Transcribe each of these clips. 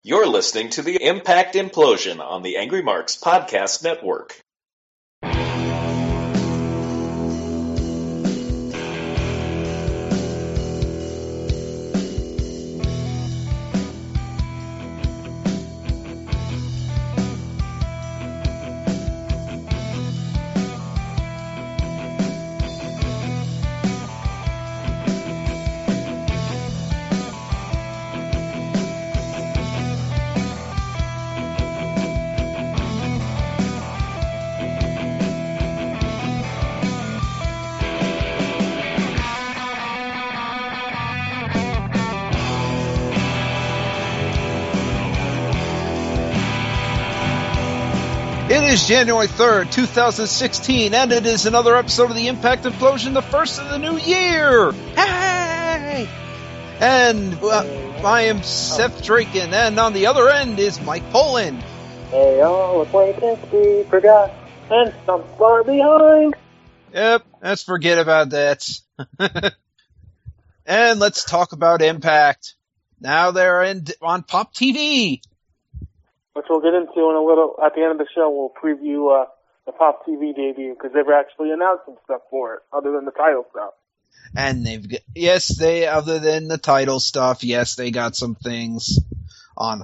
You're listening to the Impact Implosion on the Angry Marks Podcast Network. It is January 3rd, 2016, and it is another episode of the Impact Implosion, the first of the new year! Hey! And I am Seth Draken, and on the other end is Mike Poland. Hey, all acquaintance we forgot, and some far behind. Yep, let's forget about that. And let's talk about Impact. Now they're on Pop TV. Which we'll get into in a little, at the end of the show, we'll preview the Pop TV debut, because they've actually announced some stuff for it, other than the title stuff. And other than the title stuff, yes, they got some things on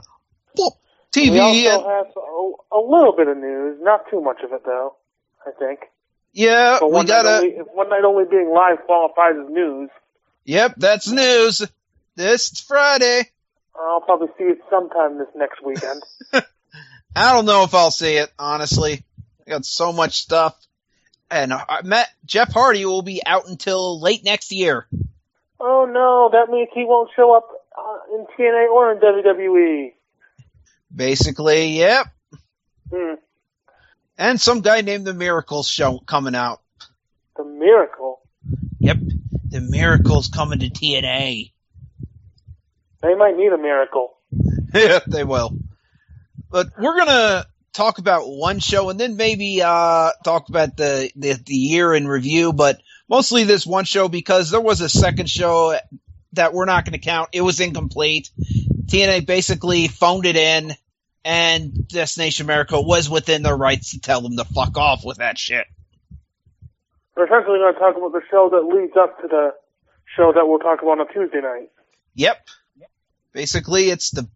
Pop TV. We also have a little bit of news, not too much of it though, I think. Yeah, but one night only being live qualifies as news. Yep, that's news. This Friday. I'll probably see it sometime this next weekend. I don't know if I'll see it, honestly. I got so much stuff. And Jeff Hardy will be out until late next year. Oh no, that means he won't show up in TNA or in WWE. Basically, yep. And some guy named The Miracle's coming out. The Miracle? Yep, The Miracle's coming to TNA. They might need a miracle. Yeah, they will. But we're going to talk about one show and then maybe talk about the year in review, but mostly this one show because there was a second show that we're not going to count. It was incomplete. TNA basically phoned it in, and Destination America was within their rights to tell them to fuck off with that shit. We're essentially going to talk about the show that leads up to the show that we'll talk about on Tuesday night. Yep. Basically, it's the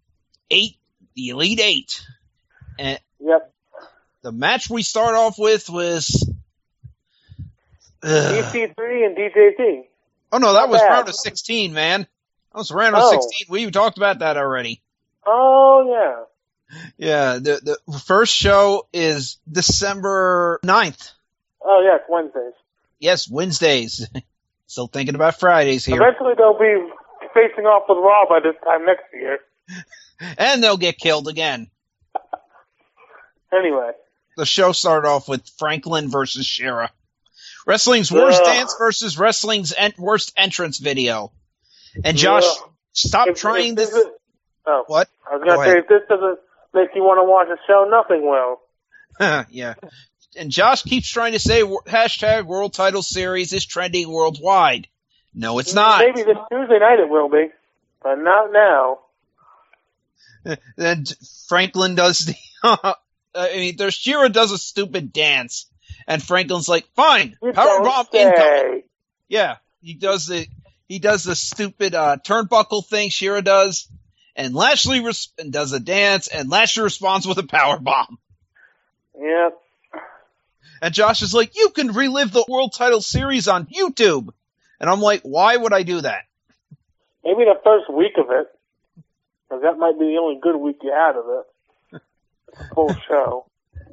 Elite Eight. And yep. The match we start off with was EC3 and DJZ. Oh no, that was round of 16, man. That was round of 16. We talked about that already. Oh yeah. Yeah, the first show is December 9th. Oh yeah, it's Wednesdays. Yes, Wednesdays. Still thinking about Fridays here. Eventually they'll be facing off with Raw by this time next year. And they'll get killed again. Anyway. The show started off with Franklin versus Shera. Wrestling's worst dance versus wrestling's worst entrance video. And Josh, stop trying this. What? I was going to say, if this doesn't make you want to watch the show, nothing will. Yeah. And Josh keeps trying to say hashtag World Title Series is trending worldwide. No, it's not. Maybe this Tuesday night it will be, but not now. Then Franklin does the... Shera does a stupid dance, and Franklin's like, fine, powerbomb incoming. Yeah, he does the stupid turnbuckle thing Shera does, and Lashley does a dance, and Lashley responds with a powerbomb. Yep. And Josh is like, you can relive the World Title Series on YouTube. And I'm like, why would I do that? Maybe the first week of it, because that might be the only good week you had of it. Full show.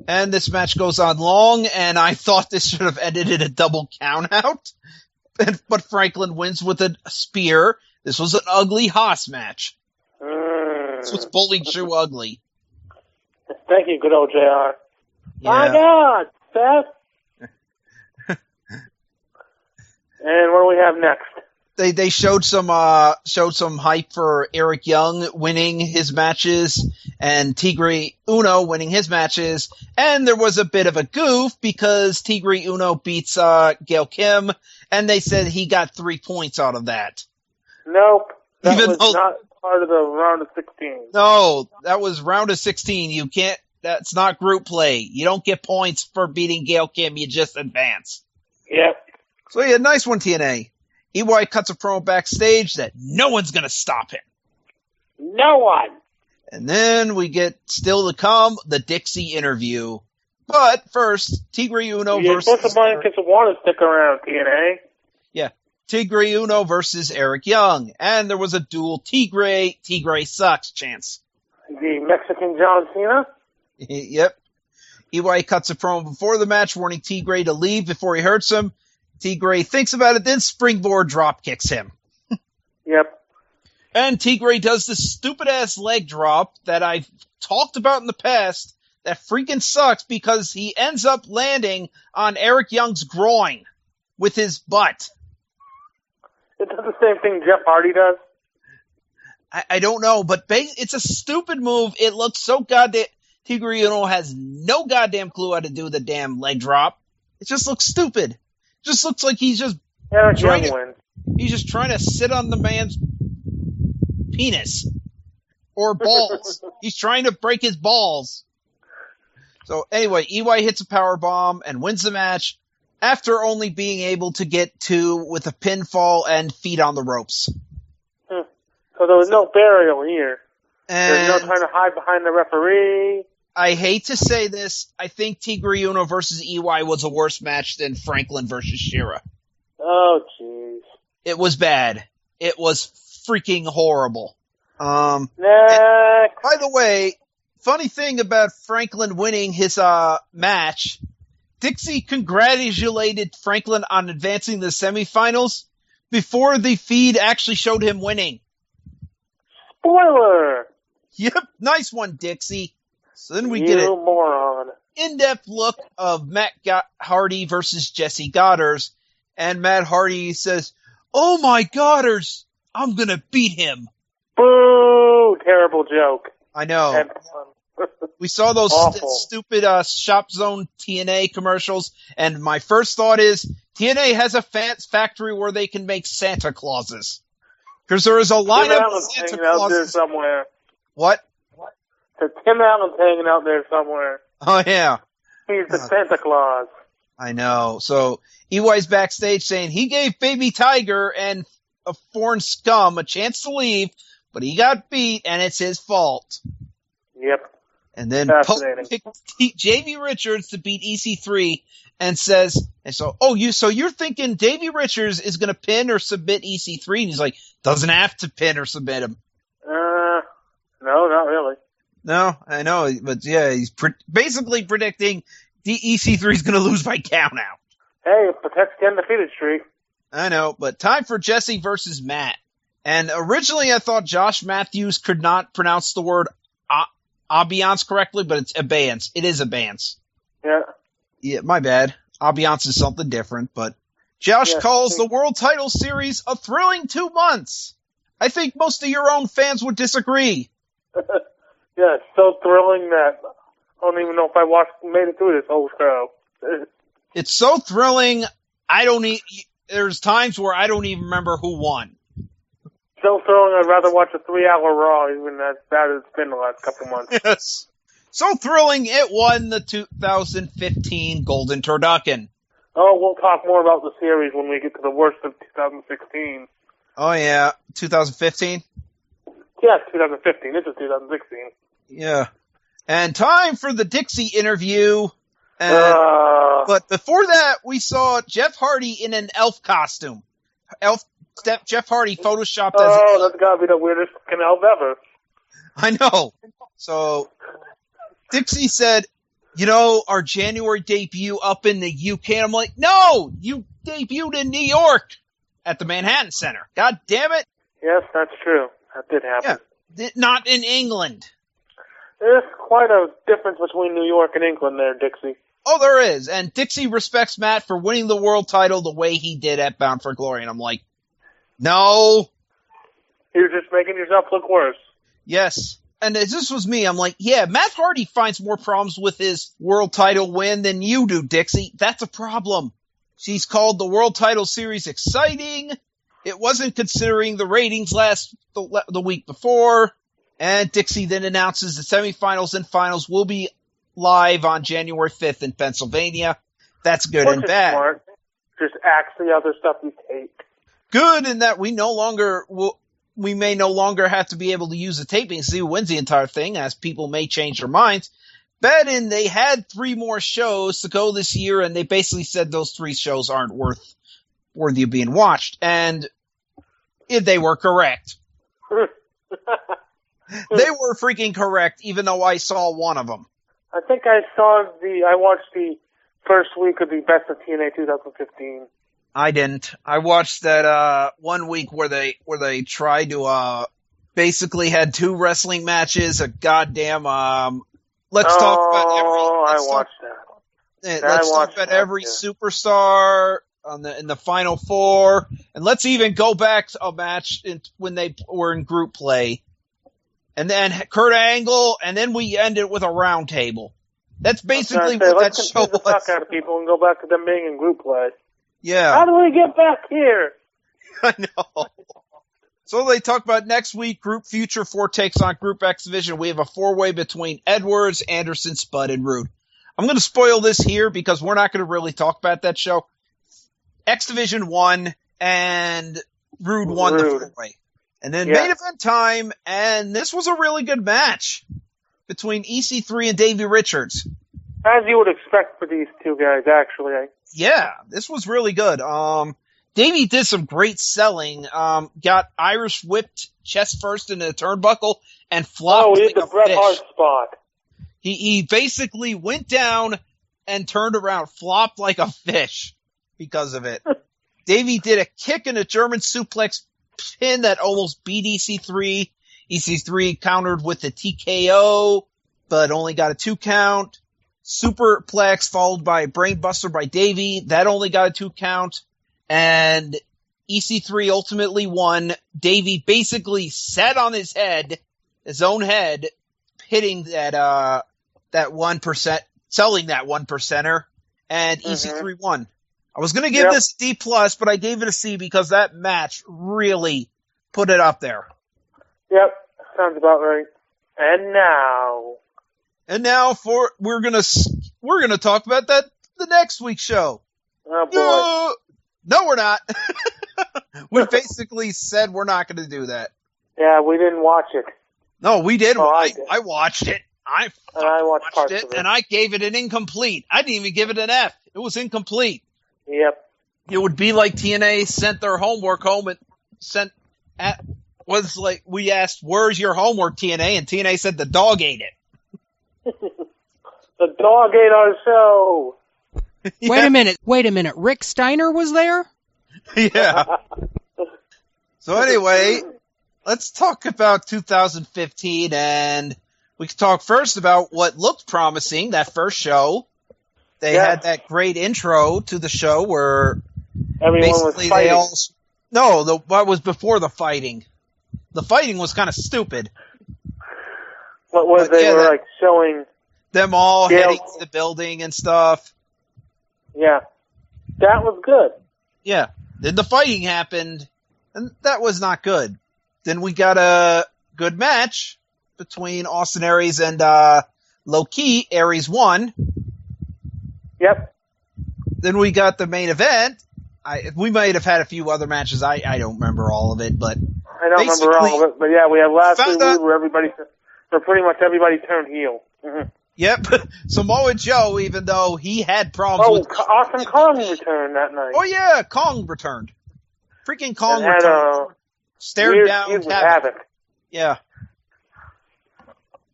And this match goes on long, and I thought this should have ended in a double countout. But Franklin wins with a spear. This was an ugly Haas match. This was Bully True ugly. Thank you, good old JR. Yeah. My God, Seth. And what do we have next? They showed some hype for Eric Young winning his matches and Tigre Uno winning his matches, and there was a bit of a goof because Tigre Uno beats Gail Kim, and they said he got 3 points out of that. Nope, that was not part of the round of 16. No, that was round of 16. You can't, that's not group play. You don't get points for beating Gail Kim, you just advance. Yep. So yeah, nice one, TNA. EY cuts a promo backstage that no one's gonna stop him. No one. And then we get still to come, the Dixie interview. But first, Tigre Uno You're versus... supposed to want to stick around, TNA. Yeah. Tigre Uno versus Eric Young. And there was a dual Tigre sucks chance. The Mexican John Cena? Yep. EY cuts a promo before the match, warning Tigre to leave before he hurts him. Tigre thinks about it, then springboard drop kicks him. Yep. And Tigre does this stupid-ass leg drop that I've talked about in the past that freaking sucks because he ends up landing on Eric Young's groin with his butt. It does the same thing Jeff Hardy does. I don't know, but it's a stupid move. It looks so goddamn... Tigre Uno has no goddamn clue how to do the damn leg drop. It just looks stupid. It just looks like he's just Eric Young wins. He's just trying to sit on the man's penis or balls. He's trying to break his balls. So anyway, EY hits a power bomb and wins the match after only being able to get two with a pinfall and feet on the ropes. So there was no burial here. And There's no trying to hide behind the referee. I hate to say this, I think Tigre Uno versus EY was a worse match than Franklin versus Shera. Oh, jeez. It was bad. It was freaking horrible. Next. By the way, funny thing about Franklin winning his match, Dixie congratulated Franklin on advancing the semifinals before the feed actually showed him winning. Spoiler! Yep, nice one, Dixie. So then we get You an moron. in-depth look of Matt Hardy versus Jesse Goddard, and Matt Hardy says, "Oh my Goddard, I'm gonna beat him." Boo! Terrible joke. I know. And, We saw those stupid Shop Zone TNA commercials, and my first thought is TNA has a factory where they can make Santa Clauses. Because there is a lineup of Santa Clauses. out there somewhere. What? So Tim Allen's hanging out there somewhere. Oh, yeah. He's the Santa Claus. I know. So EY's backstage saying he gave Baby Tiger and a foreign scum a chance to leave, but he got beat, and it's his fault. Yep. And then Pope picked Davey Richards to beat EC3 and says, so you're thinking Davey Richards is going to pin or submit EC3? And he's like, doesn't have to pin or submit him. No, not really. No, I know, but yeah, he's basically predicting the EC3 is going to lose by count out. Hey, it protects the undefeated streak. I know, but time for Jesse versus Matt. And originally I thought Josh Matthews could not pronounce the word ambiance correctly, but it's abeyance. It is abeyance. Yeah. Yeah, my bad. Ambiance is something different, but Josh calls the World Title Series a thrilling 2 months. I think most of your own fans would disagree. Yeah, it's so thrilling that I don't even know if I made it through this whole show. It's so thrilling, there's times where I don't even remember who won. So thrilling, I'd rather watch a 3-hour Raw, even as bad as it's been the last couple months. Yes. So thrilling, it won the 2015 Golden Turducken. Oh, we'll talk more about the series when we get to the worst of 2016. Oh, yeah. 2015? Yeah, 2015. This is 2016. Yeah. And time for the Dixie interview. But before that, we saw Jeff Hardy in an elf costume. Jeff Hardy photoshopped as that's gotta be the weirdest fucking elf ever. I know. So, Dixie said, our January debut up in the UK. And I'm like, no! You debuted in New York at the Manhattan Center. God damn it! Yes, that's true. That did happen. Yeah. Not in England. There's quite a difference between New York and England there, Dixie. Oh, there is. And Dixie respects Matt for winning the world title the way he did at Bound for Glory. And I'm like, no. You're just making yourself look worse. Yes. And if this was me, I'm like, yeah, Matt Hardy finds more problems with his world title win than you do, Dixie. That's a problem. She's called the World Title Series exciting. It wasn't considering the ratings the week before, and Dixie then announces the semifinals and finals will be live on January 5th in Pennsylvania. That's good and bad. Smart. Just axe the other stuff you take. Good in that we may no longer have to be able to use the taping to see who wins the entire thing, as people may change their minds. Bad in they had 3 more shows to go this year, and they basically said those 3 shows aren't worthy of being watched, and they were correct. They were freaking correct, even though I saw one of them. I think I watched the first week of the Best of TNA 2015. I didn't. I watched that 1 week where they tried to basically had 2 wrestling matches, a goddamn let's talk about every superstar in the Final 4, and let's even go back to a match when they were in group play, and then Kurt Angle, and then we ended with a round table. That's basically what that show was. Let's the fuck out of people and go back to them being in group play. Yeah. How do we get back here? I know. So they talk about next week, Group Future 4 takes on Group X Division. We have a 4-way between Edwards, Anderson, Spud, and Rude. I'm going to spoil this here because we're not going to really talk about that show. X Division won, and Rude won the 4-way. And then main event time, and this was a really good match between EC3 and Davey Richards. As you would expect for these 2 guys, actually. Yeah, this was really good. Davey did some great selling. Got Irish whipped chest first into the turnbuckle and flopped like a Bret fish. Hart spot. He basically went down and turned around, flopped like a fish because of it. Davey did a kick and a German suplex pin that almost beat EC3. EC3 countered with the TKO, but only got a 2 count. Superplex followed by a brainbuster by Davey. That only got a 2 count. And EC3 ultimately won. Davey basically sat on his own head, hitting that 1%, selling that 1%er, and EC3 won. I was going to give this a D+, but I gave it a C because that match really put it up there. Yep, sounds about right. And now we're gonna talk about the next week's show. Oh boy. No, we're not. We basically said we're not going to do that. Yeah, we didn't watch it. No, we did. Oh, I watched it. I watched parts it, of it, and I gave it an incomplete. I didn't even give it an F. It was incomplete. Yep. It would be like TNA sent their homework home and we asked, "Where's your homework, TNA?" And TNA said the dog ate it. The dog ate our show. Yeah. Wait a minute. Rick Steiner was there? Yeah. So anyway, let's talk about 2015, and we can talk first about what looked promising, that first show. They had that great intro to the show where everyone basically was fighting. What was before the fighting? The fighting was kind of stupid. What was they were like showing them all heading to the building and stuff. Yeah. That was good. Yeah. Then the fighting happened, and that was not good. Then we got a good match between Austin Aries and Low-Key. Aries won. Yep. Then we got the main event. We might have had a few other matches. I don't remember all of it, but I don't remember all of it. But yeah, we had last week where pretty much everybody turned heel. Mm-hmm. Yep. Samoa Joe, even though he had problems with... Awesome Kong returned that night. Oh yeah, Kong returned. Freaking Kong returned. Stared down Havoc. Yeah.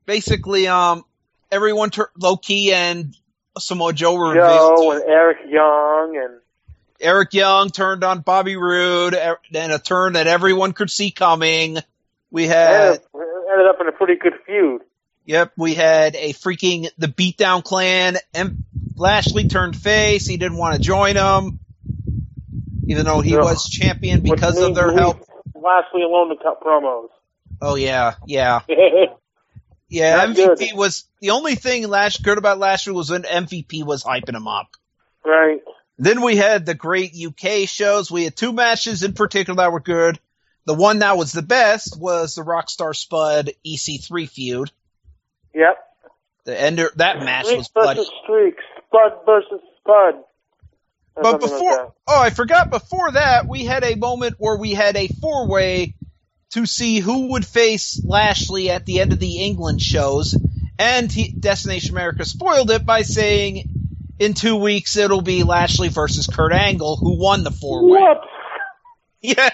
Basically, everyone Low-Key and Samoa Joe were revealed. Joe and Eric Young turned on Bobby Roode, and a turn that everyone could see coming. We had... ended up in a pretty good feud. Yep, we had the Beatdown Clan, and Lashley turned face. He didn't want to join them, even though he was champion because of their help. Lashley alone to cut promos. Oh, yeah. Yeah, MVP was... The only thing good about Lashley was when MVP was hyping him up. Right. Then we had the great UK shows. We had 2 matches in particular that were good. The one that was the best was the Rockstar Spud EC3 feud. Yep. That match Streaks was bloody. versus Streaks. Spud versus Spud. Or But something before, like that. I forgot, before that, we had a moment where we had a 4-way to see who would face Lashley at the end of the England shows. And Destination America spoiled it by saying in 2 weeks it'll be Lashley versus Kurt Angle, who won the 4-way. Whoops. Yeah.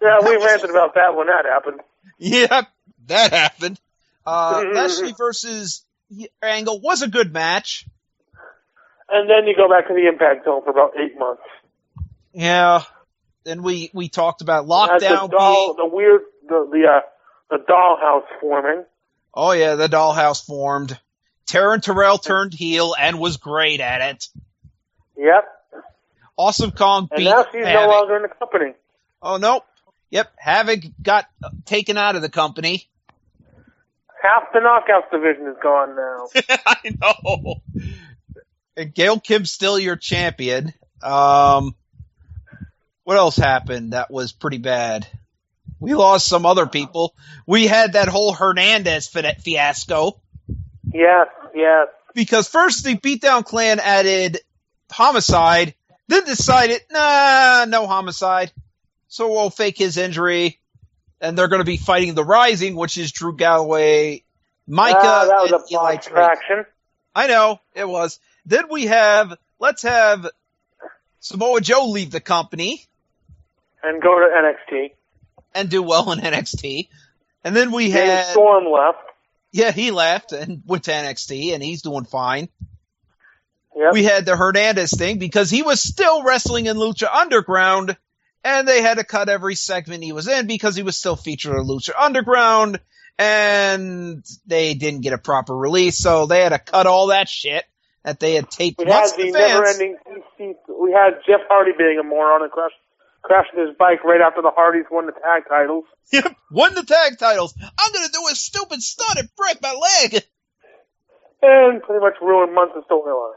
Yeah, we ranted about that when that happened. Yep, that happened. Lashley versus Angle was a good match. And then you go back to the Impact Zone for about 8 months. Yeah. Then we talked about As Lockdown the dollhouse forming. Oh yeah, the dollhouse formed. Taryn Terrell turned heel and was great at it. Yep. Awesome Kong And beat now she's Havoc. no longer in the company. Oh no. Yep, Havoc got taken out of the company. Half the Knockouts division is gone now. I know. And Gail Kim's still your champion. What else happened that was pretty bad? We lost some other people. We had that whole Hernandez fiasco. Yes. Because first the Beatdown Clan added Homicide, then decided, no Homicide. So we'll fake his injury, and they're going to be fighting the Rising, which is Drew Galloway, Micah, that was and a Eli botched Drake. action. I know, it was. Then let's have Samoa Joe leave the company. And go to NXT. And do well in NXT. And then we James had... Storm left. Yeah, he left and went to NXT, and he's doing fine. Yep. We had the Hernandez thing because he was still wrestling in Lucha Underground, and they had to cut every segment he was in because he was still featured in Lucha Underground, and they didn't get a proper release, so they had to cut all that shit that they had taped. We had the never-ending DC. We had Jeff Hardy being a moron and crashing his bike right after the Hardys won the tag titles. Yep, won the tag titles. I'm gonna do a stupid stunt and break my leg. And pretty much ruined months of storylines.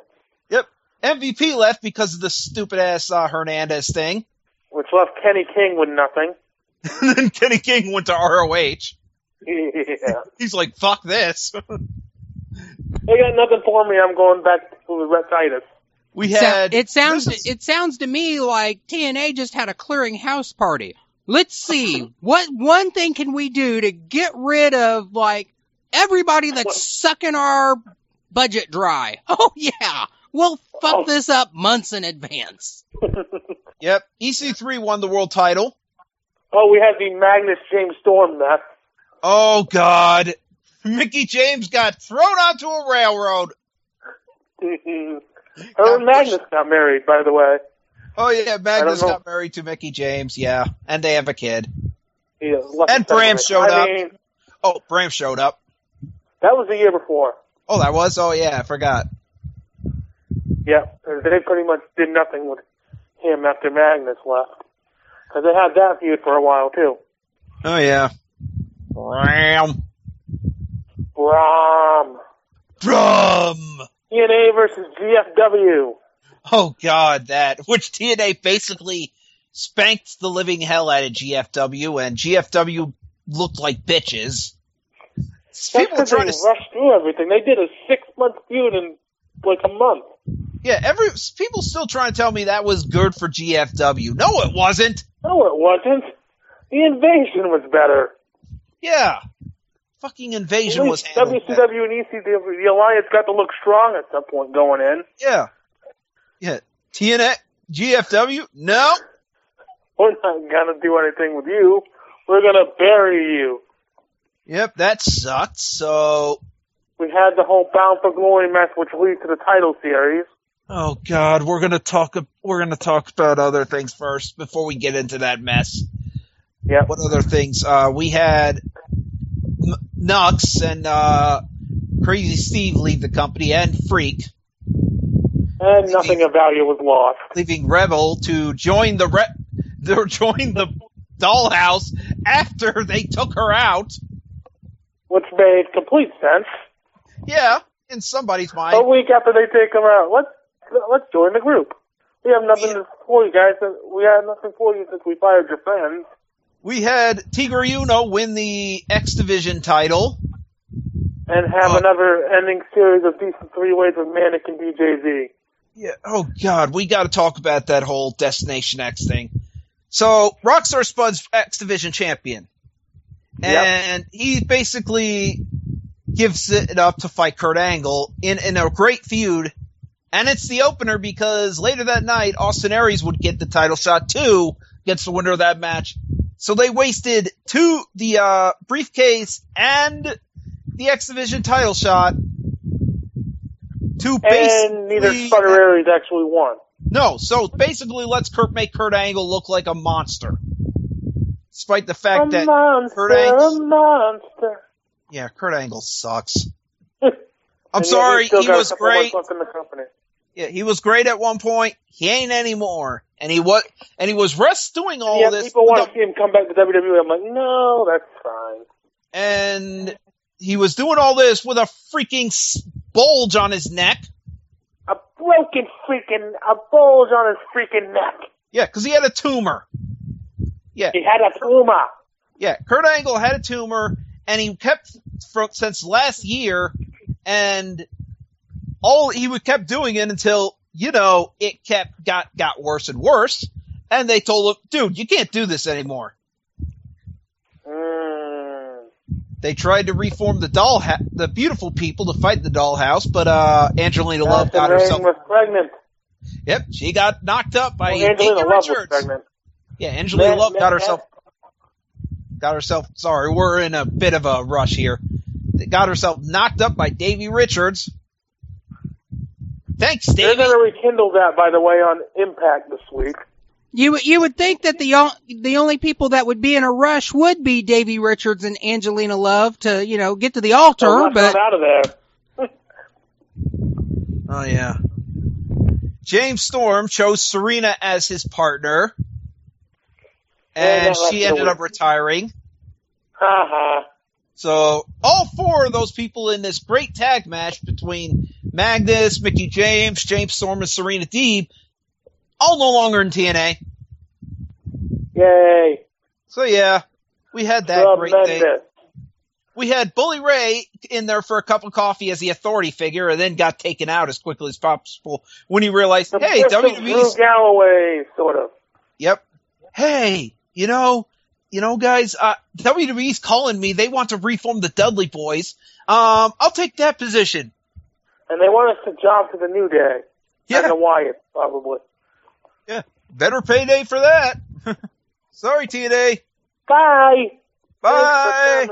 Yep. MVP left because of the stupid-ass Hernandez thing. Which left Kenny King with nothing. And then Kenny King went to ROH. Yeah. He's like, fuck this. They got nothing for me. I'm going back to the Retitus. We had... It sounds to me like TNA just had a clearing house party. Let's see. What one thing can we do to get rid of, like, everybody that's sucking our budget dry? Oh, yeah. We'll fuck this up months in advance. Yep. EC3 won the world title. Oh, we had the Magnus James Storm mess. Oh, God. Mickey James got thrown onto a railroad. Her and Magnus got married, by the way. Oh, yeah. Magnus got married to Mickey James, yeah. And they have a kid. And Bram showed up. Oh, Bram showed up. That was the year before. Oh, that was? Oh, yeah, I forgot. Yeah, they pretty much did nothing with him after Magnus left. Because they had that feud for a while, too. Oh, yeah. Bram. TNA versus GFW. Oh, God, which TNA basically spanked the living hell out of GFW, and GFW looked like bitches. That's because they rushed through everything. They did a 6-month feud in, like, a month. Yeah, people still trying to tell me that was good for GFW. No, it wasn't. No, it wasn't. The Invasion was better. Yeah. Fucking Invasion was handled better. WCW and ECW, the Alliance got to look strong at some point going in. Yeah. Yeah. TNA, GFW, no. We're not going to do anything with you. We're going to bury you. Yep, that sucked, so... We had the whole Bound for Glory match, which leads to the title series. Oh, God, we're gonna talk about other things first before we get into that mess. Yeah. What other things? We had Nux and Crazy Steve leave the company, and Freak. And nothing of value was lost. Leaving Rebel to join the Dollhouse after they took her out. Which made complete sense. Yeah, in somebody's mind. A week after they take her out. What? let's join the group. We have nothing for you guys. We have nothing for you since we fired your friends. We had Tigre Uno win the X Division title. And have another ending series of decent three-ways with Manic and DJZ. Yeah. Oh, God. We got to talk about that whole Destination X thing. So, Rockstar Spud's X Division champion. And he basically gives it up to fight Kurt Angle in a great feud. And it's the opener because later that night, Austin Aries would get the title shot too against the winner of that match. So they wasted the briefcase and the X Division title shot to basically... And neither Spud or Aries actually won. No, so basically let's make Kurt Angle look like a monster. Despite the fact that Kurt Angle... Yeah, Kurt Angle sucks. I'm sorry, he was great. Yeah, he was great at one point. He ain't anymore. And he was doing all this. People want to see him come back to WWE. I'm like, no, that's fine. And he was doing all this with a freaking bulge on his neck. A bulge on his freaking neck. Yeah, because he had a tumor. Yeah. He had a tumor. Yeah, Kurt Angle had a tumor, and he kept since last year, and he kept doing it until, it got worse and worse, and they told him, dude, you can't do this anymore. They tried to reform the beautiful people to fight the Dollhouse, but Angelina Love got herself pregnant. Yep, she got knocked up by Angelina Davey Love Richards. Was pregnant. Yeah, Angelina Love got herself. Sorry, we're in a bit of a rush here. Got herself knocked up by Davey Richards. Thanks, Davey. They're going to rekindle that, by the way, on Impact this week. You would think that the only people that would be in a rush would be Davey Richards and Angelina Love to get to the altar, but out of there. Oh yeah. James Storm chose Serena as his partner, and she ended up retiring. So all four of those people in this great tag match between Magnus, Mickie James, James Storm, and Serena Deeb, all no longer in TNA. Yay. So yeah, we had that great thing. We had Bully Ray in there for a cup of coffee as the authority figure, and then got taken out as quickly as possible when he realized, hey, WWE's... Drew Galloway, sort of. Yep. Hey, guys, WWE's calling me. They want to reform the Dudley Boys. I'll take that position. And they want us to jump to the New Day. Yeah. And the Wyatt, probably. Yeah. Better payday for that. Sorry, TNA. Bye. Bye.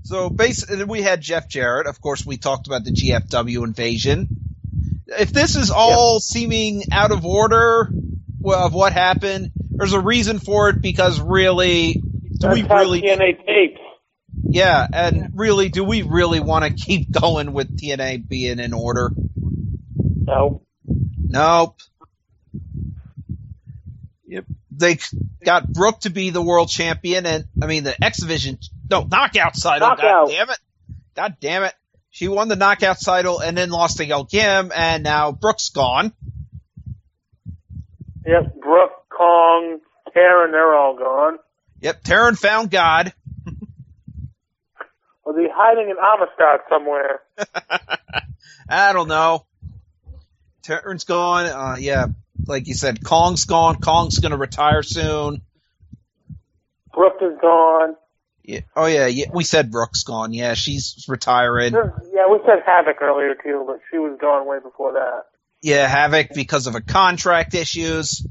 So basically, we had Jeff Jarrett. Of course, we talked about the GFW invasion. If this is all seeming out of order of what happened, there's a reason for it, because really, TNA tapes. Yeah, and really, do we really want to keep going with TNA being in order? No. Nope. Yep. They got Brooke to be the world champion, and the X Division, knockout title. Knockout. God damn it. She won the knockout title and then lost to Gail Kim, and now Brooke's gone. Yep, Brooke, Kong, Taryn, they're all gone. Yep, Taryn found God. Was he hiding in Amistad somewhere? I don't know. Taryn's gone. Yeah, like you said, Kong's gone. Kong's going to retire soon. Brooke is gone. Yeah. Oh, yeah, we said Brooke's gone. Yeah, she's retiring. Yeah, we said Havoc earlier, too, but she was gone way before that. Yeah, Havoc because of her contract issues.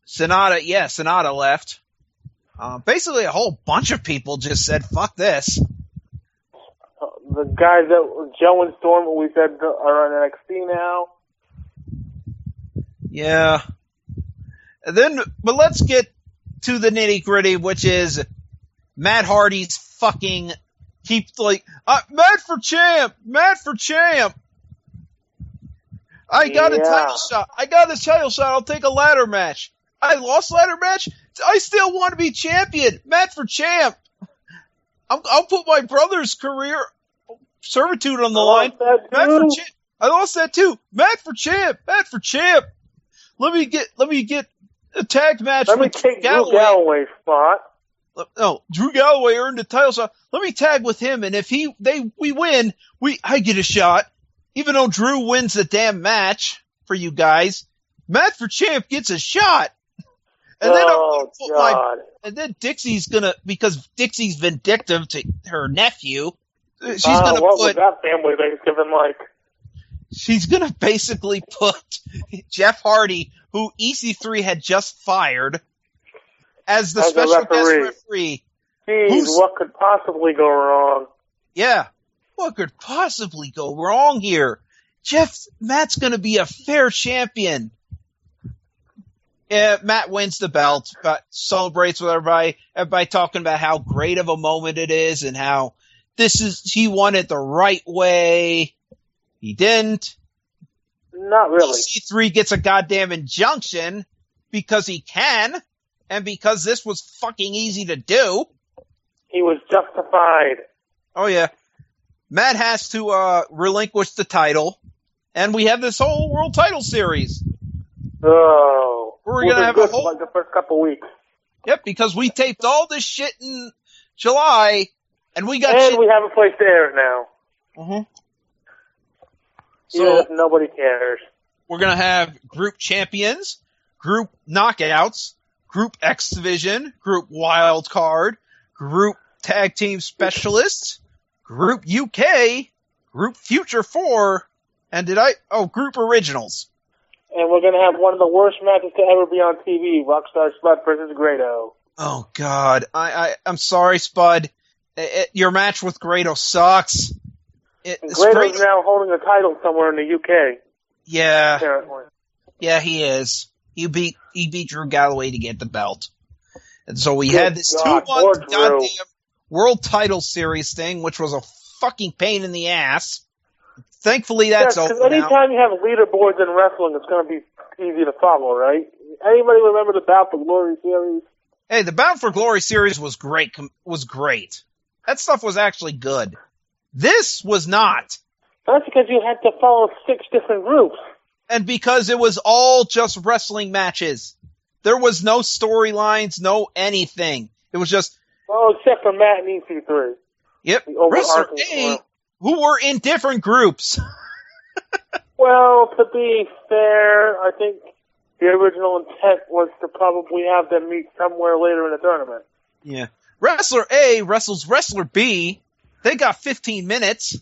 Sonata left. Basically, a whole bunch of people just said, fuck this. The guys that Joe and Storm, who we said are on NXT now. Yeah. But let's get to the nitty gritty, which is Matt Hardy's fucking Matt for champ. I got a title shot. I'll take a ladder match. I lost ladder match. I still want to be champion. Matt for champ. I'll put my brother's career servitude on the line. I lost that too. Matt for champ. Let me get a tag match. Let me take Drew Galloway's spot. No, Drew Galloway earned the title shot. Let me tag with him, and if we win, I get a shot. Even though Drew wins the damn match for you guys, Matt for champ gets a shot. And then then Dixie's because Dixie's vindictive to her nephew. She's gonna what was that family Thanksgiving like? She's gonna basically put Jeff Hardy, who EC3 had just fired, as the special guest referee. Jeez, what could possibly go wrong? Yeah, what could possibly go wrong here? Matt's gonna be a fair champion. Yeah, Matt wins the belt, but celebrates with everybody talking about how great of a moment it is and how he won it the right way. He didn't. Not really. EC3 gets a goddamn injunction because he can, and because this was fucking easy to do. He was justified. Oh yeah. Matt has to relinquish the title, and we have this whole world title series. Oh. We're gonna have a whole like the first couple weeks. Yep, because we taped all this shit in July, and we have a place to air it now. Mm-hmm. So nobody cares. We're gonna have group champions, group knockouts, group X Division, group wild card, group tag team specialists, group UK, group Future 4, and group originals. And we're going to have one of the worst matches to ever be on TV, Rockstar Spud versus Grado. Oh, God. I'm sorry, Spud. Your match with Grado sucks. Grado's now holding a title somewhere in the UK. Yeah. Apparently. Yeah, he is. He beat Drew Galloway to get the belt. And so we had this 2-month goddamn world title series thing, which was a fucking pain in the ass. Thankfully, that's over now. Anytime you have leaderboards in wrestling, it's going to be easy to follow, right? Anybody remember the Bound for Glory series? Hey, the Bound for Glory series was great. That stuff was actually good. This was not. That's because you had to follow 6 different groups. And because it was all just wrestling matches. There was no storylines, no anything. It was just... Well, except for Matt and EC3. Yep. Wrestler A, who were in different groups. Well, to be fair, I think the original intent was to probably have them meet somewhere later in the tournament. Yeah. Wrestler A wrestles Wrestler B. They got 15 minutes.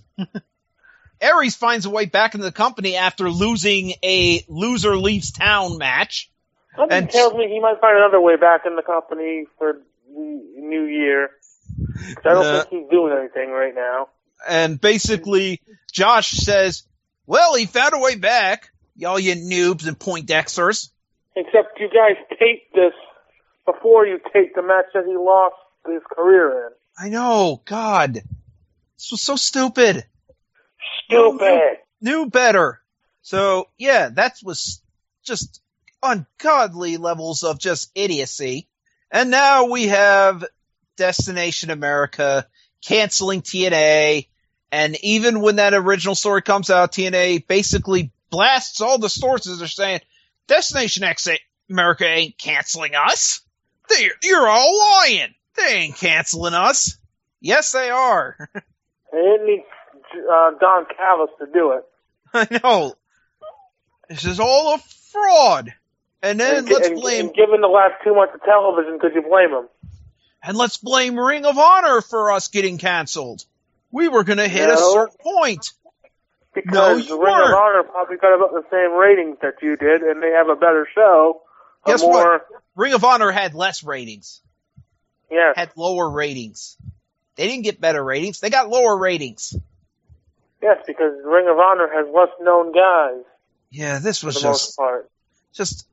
Aries finds a way back into the company after losing a loser leaves town match. Something tells me he might find another way back in the company for the new year. I don't think he's doing anything right now. And basically, Josh says, well, he found a way back, y'all you noobs and Poindexters. Except you guys taped this before you taped the match that he lost his career in. I know, God. This was so stupid. Stupid. Knew better. So, yeah, that was just ungodly levels of just idiocy. And now we have Destination America canceling TNA, and even when that original story comes out, TNA basically blasts all the sources. They're saying, Destination America ain't canceling us. You're all lying. They ain't canceling us. Yes, they are. They didn't need Don Callis to do it. I know. This is all a fraud. And then let's blame... And given the last 2 months of television, could you blame him? And let's blame Ring of Honor for us getting canceled. We were going to hit a certain point. Because Ring of Honor probably got about the same ratings that you did, and they have a better show. Guess what? Ring of Honor had less ratings. Yes. Had lower ratings. They didn't get better ratings. They got lower ratings. Yes, because Ring of Honor has less known guys. Yeah, this was for the most part. Just,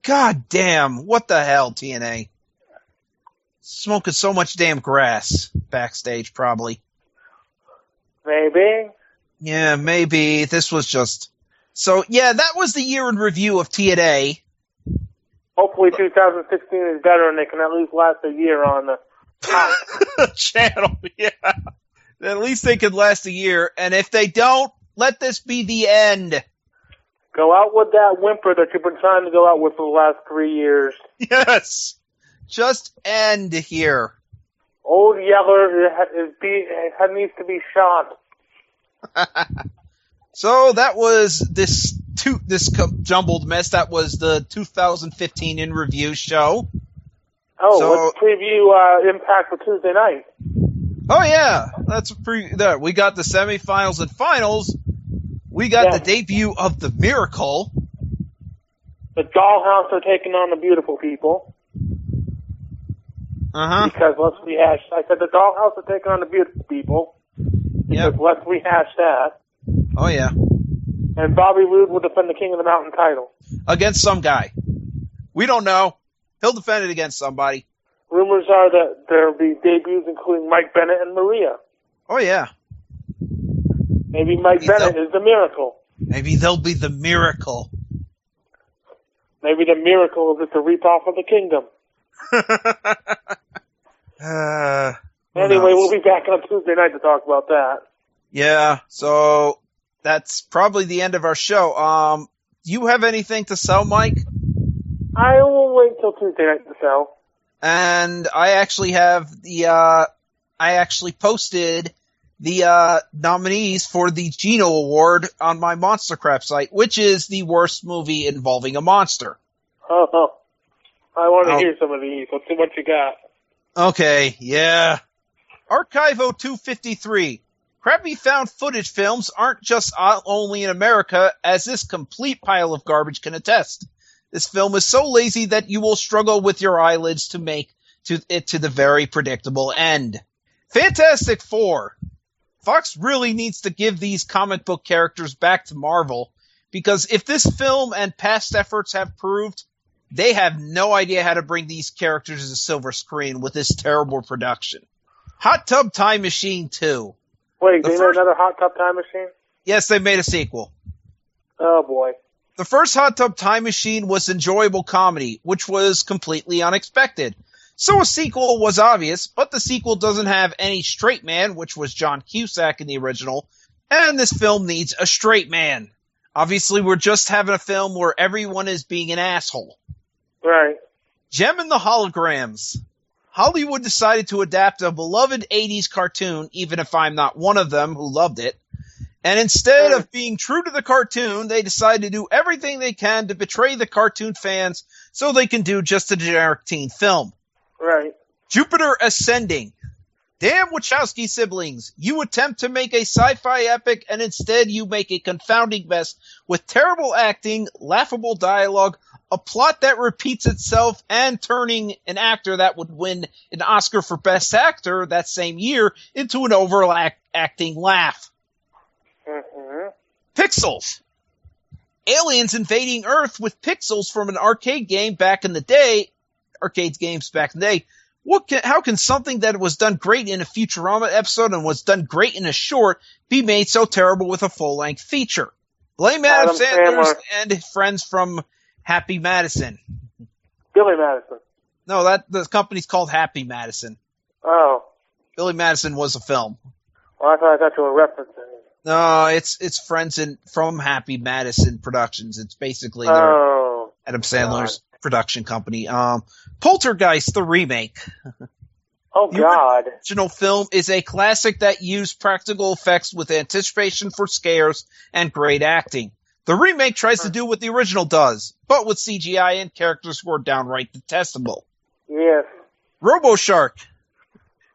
goddamn, what the hell, TNA? Smoking so much damn grass backstage, probably. Maybe. Yeah, maybe. This was just... So, yeah, that was the year in review of TNA. Hopefully 2016 is better and they can at least last a year on the top channel, yeah. At least they could last a year. And if they don't, Let this be the end. Go out with that whimper that you've been trying to go out with for the last 3 years. Yes. Just end here. Old Yeller needs to be shot. So that was this jumbled mess. That was the 2015 in review show. Oh, So, let's preview Impact for Tuesday night. Oh yeah, that's there. We got the semifinals and finals. We got the debut of the Miracle. The Dollhouse are taking on the Beautiful People. Because let's rehash. I said the Dollhouse are taking on the Beautiful People. Because let's rehash that. Oh yeah. And Bobby Roode will defend the King of the Mountain title. Against some guy. We don't know. He'll defend it against somebody. Rumors are that there will be debuts including Mike Bennett and Maria. Oh yeah. Maybe Mike Bennett is the Miracle. Maybe they'll be the Miracle. Maybe the Miracle is just a reap-off of the Kingdom. Anyway, we'll be back on Tuesday night to talk about that. Yeah, so that's probably the end of our show. Do you have anything to sell, Mike? I will wait till Tuesday night to sell. And I actually have I actually posted the nominees for the Geno Award on my Monster Crap site, which is the worst movie involving a monster. Oh, I want to hear some of these. Let's see what you got. Okay, yeah. Archivo 253. Crappy found footage films aren't just only in America, as this complete pile of garbage can attest. This film is so lazy that you will struggle with your eyelids to make it to the very predictable end. Fantastic Four. Fox really needs to give these comic book characters back to Marvel, because if this film and past efforts have proved, they have no idea how to bring these characters to the silver screen with this terrible production. Hot Tub Time Machine 2. Wait, they made another Hot Tub Time Machine? Yes, they made a sequel. Oh, boy. The first Hot Tub Time Machine was enjoyable comedy, which was completely unexpected. So a sequel was obvious, but the sequel doesn't have any straight man, which was John Cusack in the original, and this film needs a straight man. Obviously, we're just having a film where everyone is being an asshole. Right. Gem and the Holograms. Hollywood decided to adapt a beloved 80s cartoon, even if I'm not one of them who loved it. And instead of being true to the cartoon, they decide to do everything they can to betray the cartoon fans so they can do just a generic teen film. Right. Jupiter Ascending. Damn Wachowski siblings, you attempt to make a sci-fi epic and instead you make a confounding mess with terrible acting, laughable dialogue, a plot that repeats itself, and turning an actor that would win an Oscar for Best Actor that same year into an overacting laugh. Mm-hmm. Pixels. Aliens invading Earth with pixels from an arcade game back in the day. Arcade games back in the day. How can something that was done great in a Futurama episode and was done great in a short be made so terrible with a full-length feature? Blame Adam Sandler and his friends from Happy Madison. Billy Madison. No, the company's called Happy Madison. Oh. Billy Madison was a film. Well, I thought you were referencing. No, it's friends from Happy Madison Productions. It's basically their Adam Sandler's production company. Poltergeist, the remake. Oh, God. The original film is a classic that used practical effects with anticipation for scares and great acting. The remake tries to do what the original does, but with CGI and characters who are downright detestable. Yes. RoboShark.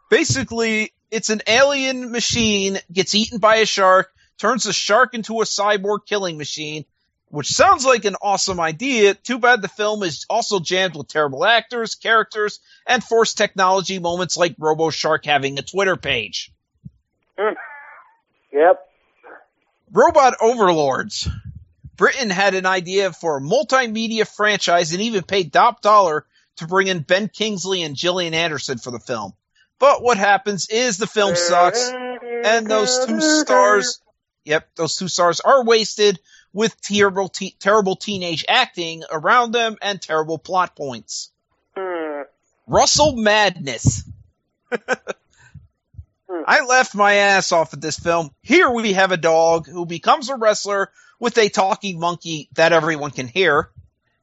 Basically, it's an alien machine, gets eaten by a shark, turns the shark into a cyborg killing machine, which sounds like an awesome idea. Too bad the film is also jammed with terrible actors, characters, and forced technology moments like RoboShark having a Twitter page. Yep. Robot Overlords. Britain had an idea for a multimedia franchise and even paid top dollar to bring in Ben Kingsley and Gillian Anderson for the film. But what happens is the film sucks, and those two stars are wasted with terrible teenage acting around them and terrible plot points. Russell Madness. I laughed my ass off at this film. Here we have a dog who becomes a wrestler with a talking monkey that everyone can hear,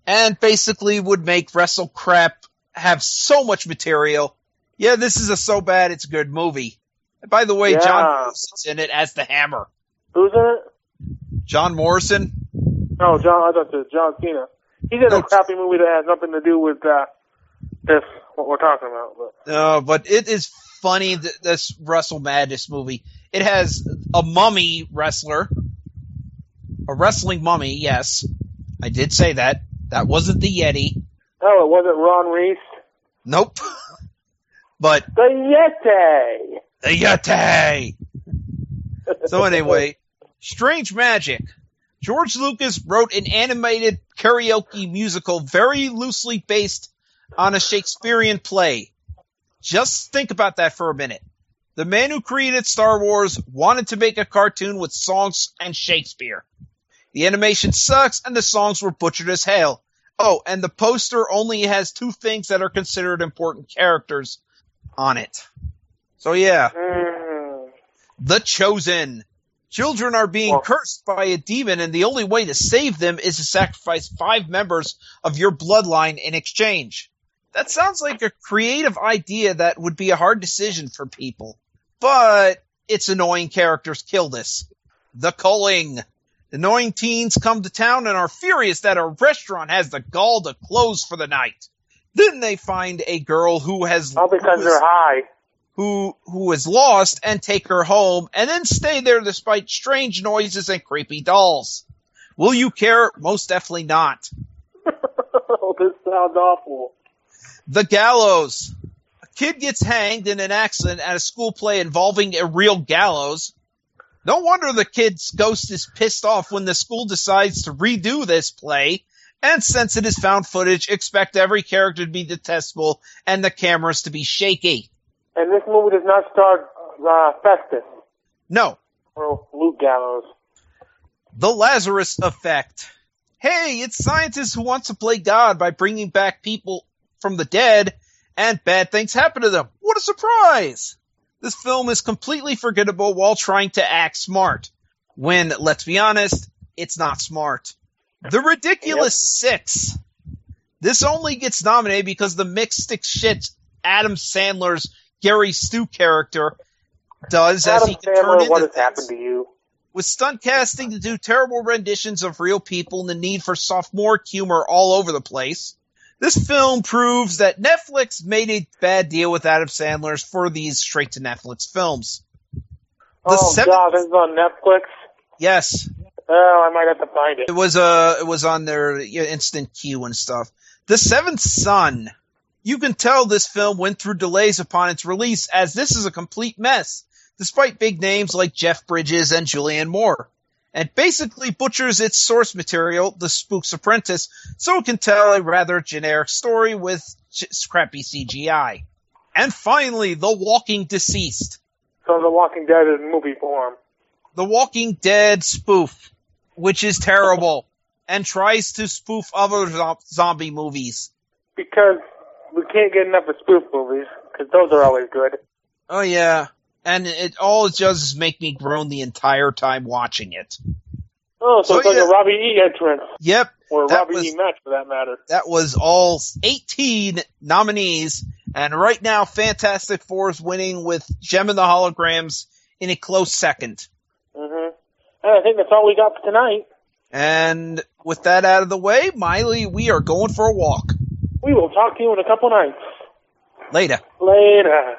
and basically would make Wrestle Crap have so much material. Yeah, this is a so bad it's good movie. And by the way, Yeah. John Morrison's in it as the Hammer. Who's in it? John Morrison? Oh, John. I thought it was John Cena. He's in a crappy movie that has nothing to do with this what we're talking about. But it is funny, this Wrestle Madness movie. It has a mummy wrestler. A wrestling mummy, yes. I did say that. That wasn't the Yeti. Oh, it wasn't Ron Reese? Nope. But The Yeti! the Yeti! So anyway, Strange Magic. George Lucas wrote an animated karaoke musical very loosely based on a Shakespearean play. Just think about that for a minute. The man who created Star Wars wanted to make a cartoon with songs and Shakespeare. The animation sucks and the songs were butchered as hell. Oh, and the poster only has two things that are considered important characters on it. So yeah. The Chosen. Children are being cursed by a demon, and the only way to save them is to sacrifice 5 members of your bloodline in exchange. That sounds like a creative idea that would be a hard decision for people. But its annoying characters kill this. The Culling. Annoying teens come to town and are furious that a restaurant has the gall to close for the night. Then they find a girl who has... All because they're high. Who is lost and take her home and then stay there despite strange noises and creepy dolls. Will you care? Most definitely not. Oh, this sounds awful. The Gallows. A kid gets hanged in an accident at a school play involving a real gallows. No wonder the kid's ghost is pissed off when the school decides to redo this play, and since it is found footage, expect every character to be detestable and the cameras to be shaky. And this movie does not star Festus. No. Or Luke Gallows. The Lazarus Effect. Hey, it's scientists who want to play God by bringing back people from the dead, and bad things happen to them. What a surprise! This film is completely forgettable while trying to act smart. When, let's be honest, it's not smart. The Ridiculous Six. This only gets nominated because the mixed stick shit Adam Sandler's Gary Stu character does as he can turn into what has things. happened to you? With stunt casting to do terrible renditions of real people and the need for sophomore humor all over the place. This film proves that Netflix made a bad deal with Adam Sandler's for these straight-to-Netflix films. God, this is on Netflix? Yes. Oh, I might have to find it. It was on their instant queue and stuff. The Seventh Son. You can tell this film went through delays upon its release, as this is a complete mess, despite big names like Jeff Bridges and Julianne Moore. And basically butchers its source material, The Spook's Apprentice, so it can tell a rather generic story with crappy CGI. And finally, The Walking Deceased. So The Walking Dead is in movie form. The Walking Dead spoof, which is terrible, and tries to spoof other zombie movies. Because we can't get enough of spoof movies, because those are always good. Oh yeah. And all it does is make me groan the entire time watching it. Oh, so it's like a Robbie E. entrance. Yep. Or a Robbie E. match, for that matter. That was all 18 nominees, and right now Fantastic Four is winning with Gem and the Holograms in a close second. Mm-hmm. And I think that's all we got for tonight. And with that out of the way, Miley, we are going for a walk. We will talk to you in a couple nights. Later. Later.